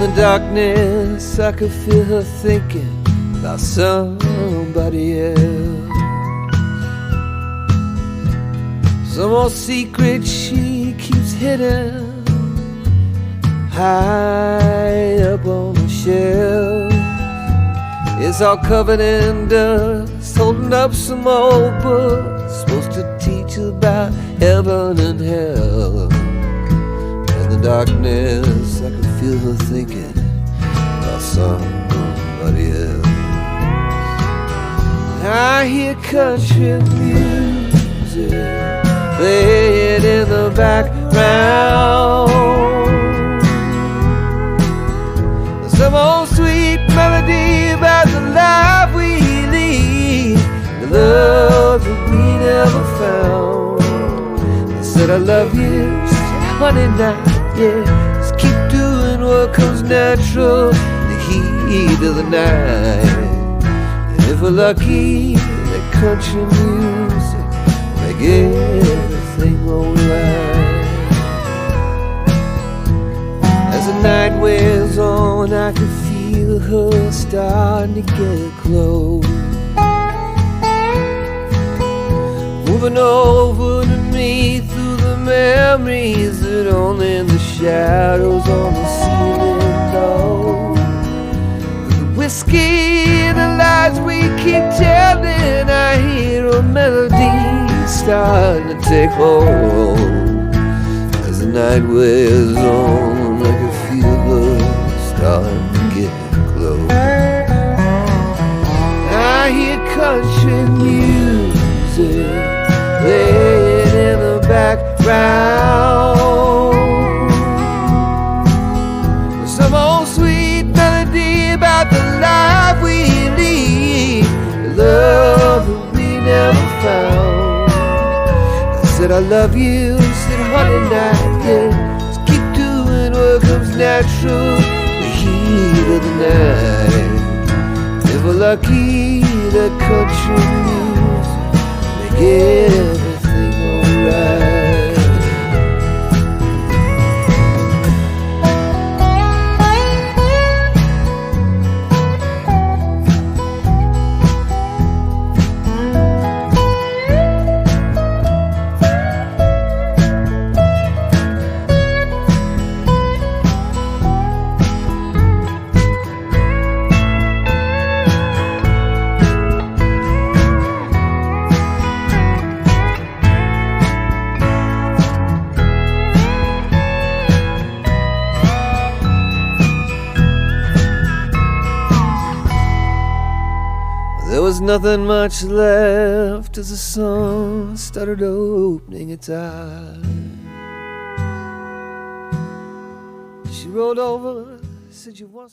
the darkness I could feel her thinking about somebody else. Some old secret she keeps hidden high up on the shelf. It's all covered in dust, holding up some old books supposed to teach about heaven and hell. In the darkness I could feel her thinking about somebody else. I hear country music playing in the background, some old sweet melody about the life we lead, the love that we never found. I said I love you, she said honey now, yeah, just keep doing what comes natural in the heat of the night. And if we're lucky, that country music make everything alright. As the night wears on, I can feel her starting to get close, moving over to me through the memories that only the shadows on the ceiling know. Through the whiskey and the lies we keep telling, I hear a melody starting to take hold. As the night wears on, I can feel her starting to get close. I hear country music playing in the background, some old sweet melody about the life we lead, the love that we never found. I said I love you, said honey now, yeah, just keep doing what comes natural in the heat of the night. If we're lucky, that country music make everything alright. There was nothing much left as the sun started opening its eyes. She rolled over, said you want